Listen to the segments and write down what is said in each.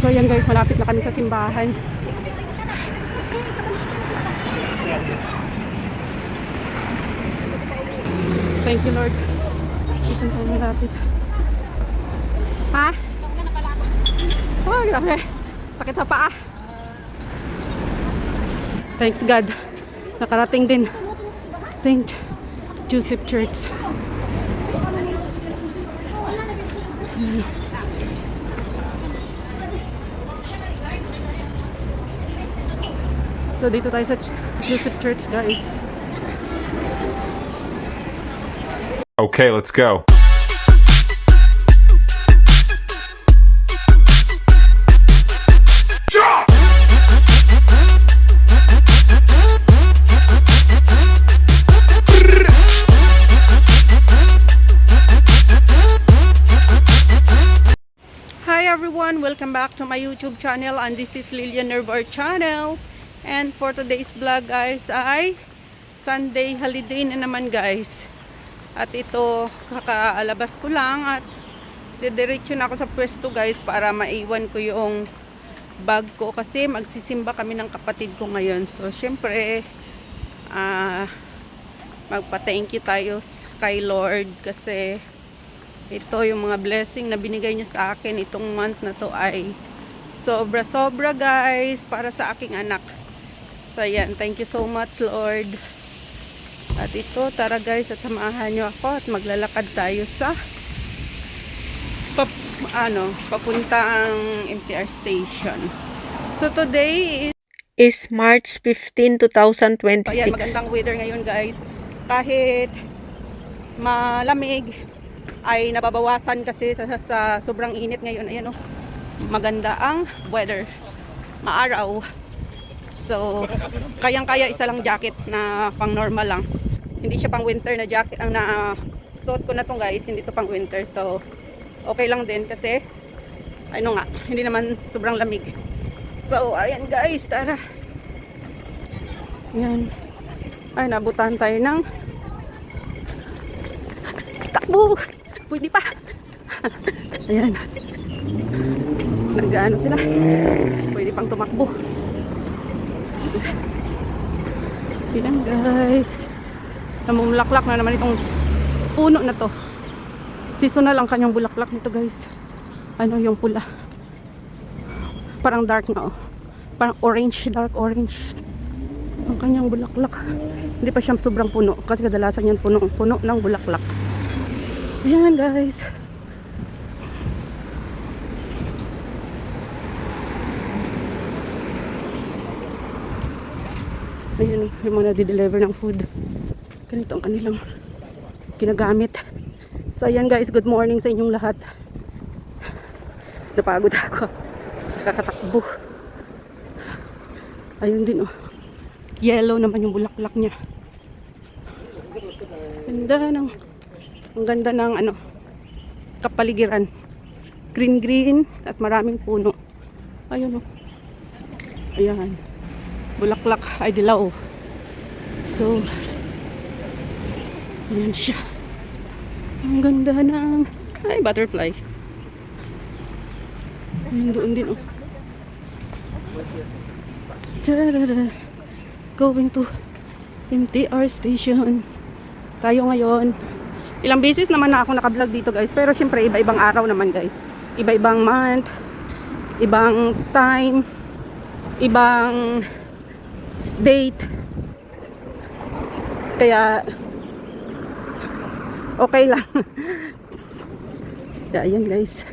So ayan guys, malapit na kami sa simbahan. Thank you Lord. Isang tayo malapit. Ha? Oh, grabe. Sakit sa paa. Thanks God. Nakarating din. St. Joseph Church. So dito tayo sa Joseph Church guys. Okay, let's go. Hi everyone, welcome back to my YouTube channel, and this is Lilian Nervar channel. And for today's vlog guys ay Sunday holiday na naman guys. At ito kakaalabas ko lang at didiretso na ako sa pwesto guys para maiwan ko yung bag ko kasi magsisimba kami ng kapatid ko ngayon. So syempre magpa-thank you tayo kay Lord kasi ito yung mga blessing na binigay niya sa akin itong month na to ay sobra-sobra guys para sa aking anak. So yan, thank you so much Lord. At ito, tara guys at samahan nyo ako at maglalakad tayo sa papuntang MTR station. So today is March 15, 2026. Ayan, magandang weather ngayon guys. Kahit malamig ay nababawasan kasi sa sobrang init ngayon. Ayan maganda ang weather. Maaraw. So, kayang-kaya isa lang jacket na pang normal lang. Hindi siya pang winter na jacket. Ang suot ko na tong guys, hindi to pang winter. So, okay lang din kasi hindi naman sobrang lamig. So, ayan guys, tara. Ayan. Ay, nabutan tayo ng takbo. Pwede pa. Ayan. Nag-ano sila. Pwede pang tumakbo. Ayan guys. Namumulaklak na naman itong puno na to. Seasonal ang kanyang bulaklak nito guys. Ano yung pula. Parang dark na Parang orange, dark orange. Ang kanyang bulaklak. Hindi pa siya sobrang puno. Kasi kadalasan yan puno ng bulaklak. Ayan guys. Ayan yung mga nadi-deliver ng food. Ganito ang kanilang ginagamit. So ayan guys, good morning sa inyong lahat. Napagod ako sa kakatakbo. Ayun din yellow naman yung bulaklak niya. Ang ganda ng kapaligiran. Green at maraming puno. Ayun Ayan. Bulaklak ay dilaw. So ayan siya. Ang ganda ng butterfly. Ayan doon din Going to MTR station tayo ngayon. Ilang beses naman na ako naka-vlog dito guys, pero syempre iba-ibang araw naman guys, iba-ibang month, ibang time, ibang date, kaya okay lang. Kaya ayan guys.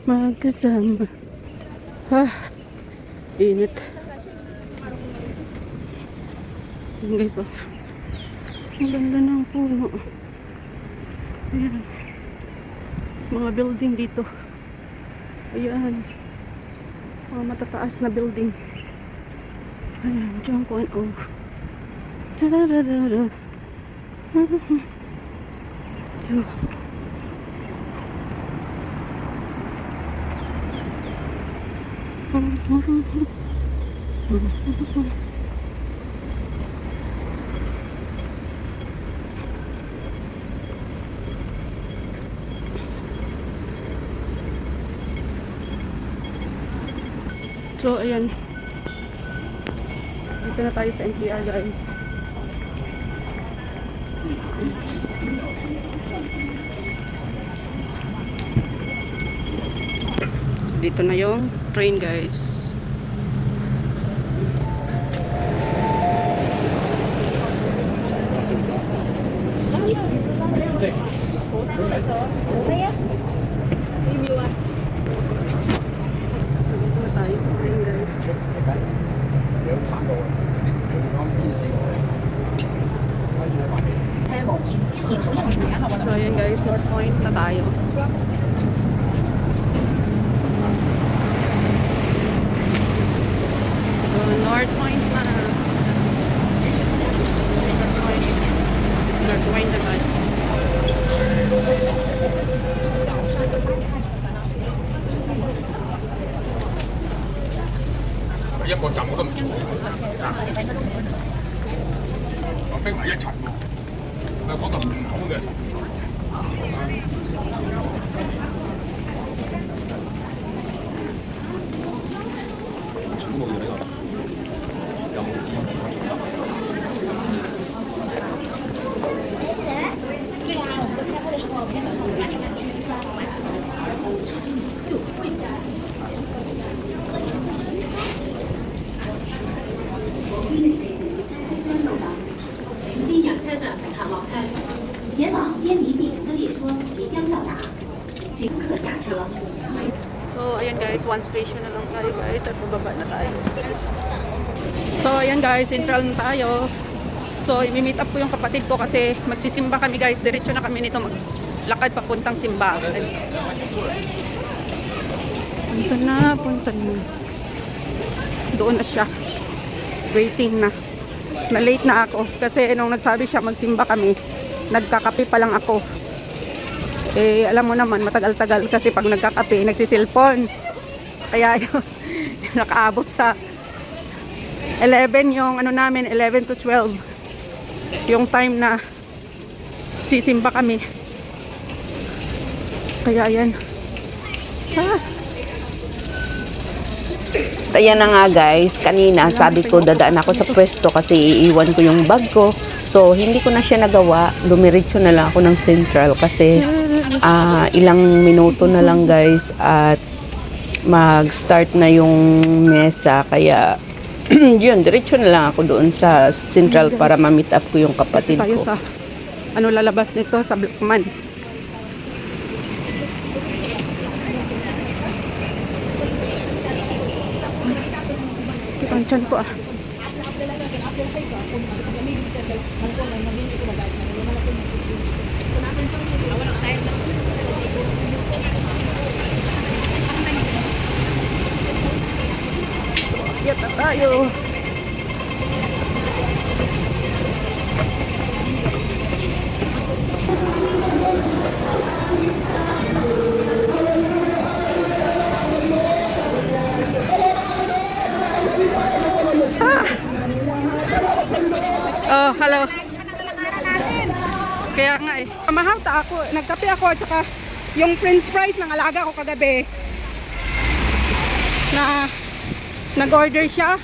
Magkasama. Init. Ayan guys ang ganda ng puno. Ayan. Mga building dito. Ayan. Mga matataas na building. Ayan. Diyan ko Tararara. Ito. So, ayan. Dito na tayo sa NPR, guys. Dito na yung train, guys. So, dito na tayo sa train, guys. So, ayan guys, North Point na tayo. So, North Point na. North Point naman.一個站我都唔做，我逼埋一齊喎，我講到門口嘅。请两车上乘客落车，前往坚尼地城的列车即将到达，请客下车。 So, ayan guys, one station na lang tayo guys at bababa na tayo. So, ayan guys, central na tayo. So, i-meet up ko yung kapatid ko kasi magsisimba kami guys. Diretso na kami nito maglakad papuntang simbahan. Punta na. Doon na siya. Waiting na. Na-late na ako kasi nung nagsabi siya magsimba kami, nagkakape pa lang ako. Eh, alam mo naman, matagal-tagal kasi pag nagkakape, nagsisilpon. Kaya yun, nakaabot sa 11 yung ano namin, 11 to 12. Yung time na sisimba kami. Kaya yan. Ayan na nga guys, kanina sabi ko dadaan ako sa pwesto kasi iiwan ko yung bag ko. So hindi ko na siya nagawa, dumiretso na lang ako ng Central kasi ilang minuto na lang guys at mag-start na yung mesa. Kaya yun, diretso na lang ako doon sa Central para ma-meet up ko yung kapatid Tayo ko. sa ano lalabas nito sa Blackman. Kitang tiyan ko ah. Yata tayo. Oh, hello. Kaya nga eh. Mahawta ako. Nagkape ako at saka yung french fries ng alaga ko kagabi na nag-order siya.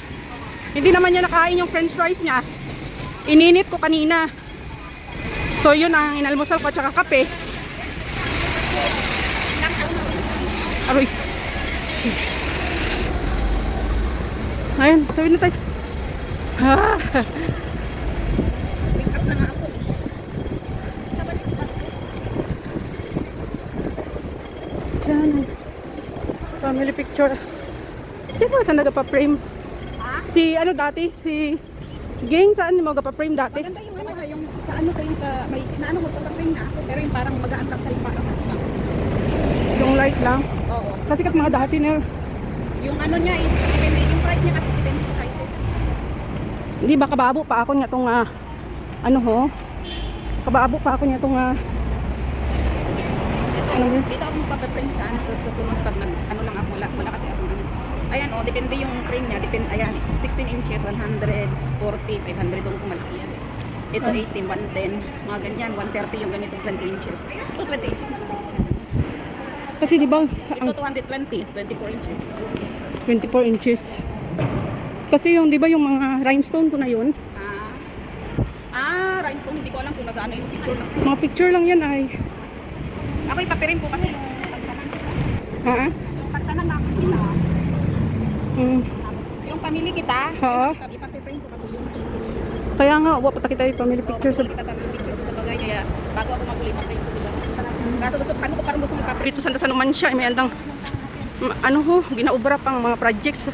Hindi naman niya nakain yung french fries niya. Ininit ko kanina. So yun ang inalmusal ko at saka kape. Aroy. Ayun, tawid na tayo. Make up na nga ako. Diyan. Family picture. Sino saan nagpa-frame? Si ano dati? Si Ging, saan mo nagpa-frame dati? Maganda yung ano, yung sa ano kayo sa may inaano mo pagka-frame na ako pero yung parang magaan lang sa'yo parang ano lang. Yung light lang. Oo. Kasi kat mga dati na Yung ano niya is depende yung price niya kasi depende sa sizes. hindi ba kababo pa ako niya tong ano ho? Kababo pa ako niya tong Ito, ano yun? dito ako magpapa-frame sa ano sa sunod pag nag ano lang ako wala kasi ako ano. Ayan o, depende yung crane niya. Depende, ayan, 16 inches, 140, 500 doon kung malaki yan. Ito 18, 110, mga ganyan, 130 yung ganito 20 inches. Ito 20 inches na. Kasi di ba, Ito 220, 24 inches. 24 inches. Kasi yung, di ba yung mga rhinestone ko na yun, Rhinestone, hindi ko alam kung nag-ano yung picture na. mga picture lang yan ay, Ako ipapirin ko kasi ha? yung pagtanan na kita. Yung pamili kita, Ha? ipapirin ko kasi yung Kaya nga, wapa kita yung family picture sa... kita pamili picture ko sa bagay. Kaya bago ako maguli, ipapirin ko. Diba? Kaso gusto ko parang gusto ipapirin. Dito sa naman siya, may andang, ano ho, ginaubra pang mga projects.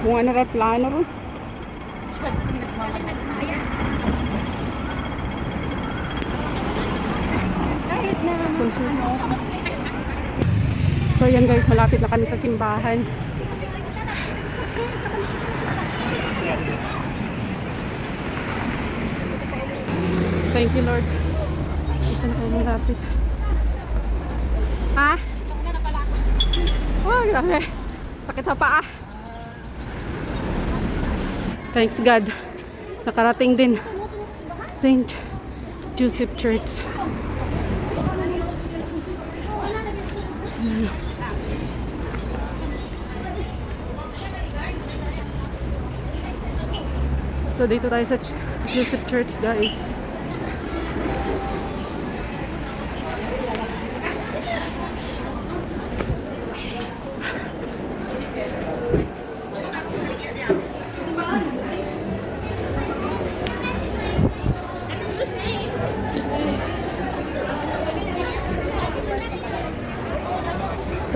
Kung ano rin plano rin. Kahit na Konsumo. So yan guys, malapit na kami sa simbahan. Thank you Lord. Isa na kayo malapit. Ha? Oh, grabe. Sakit sa paa. Thanks God. Nakarating din. St. Joseph Church. So dito tayo sa Joseph Church guys.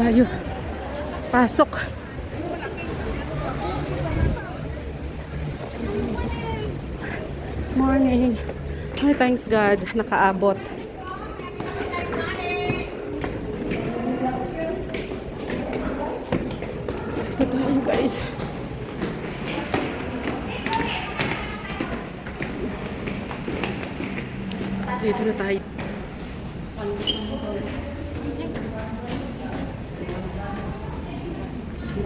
Tayo. Pasok. Morning. Ay, thanks God. Nakaabot. Ito tayo guys. Dito na tayo.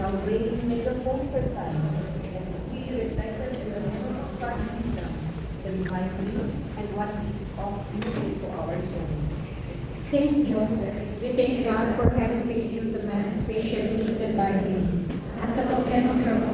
Now we make the poster sign and see reflected in the name of Christ wisdom, the divine will, and what is of beauty to our souls. Saint Joseph, we thank God for having made you the man especially chosen by Him as the token of your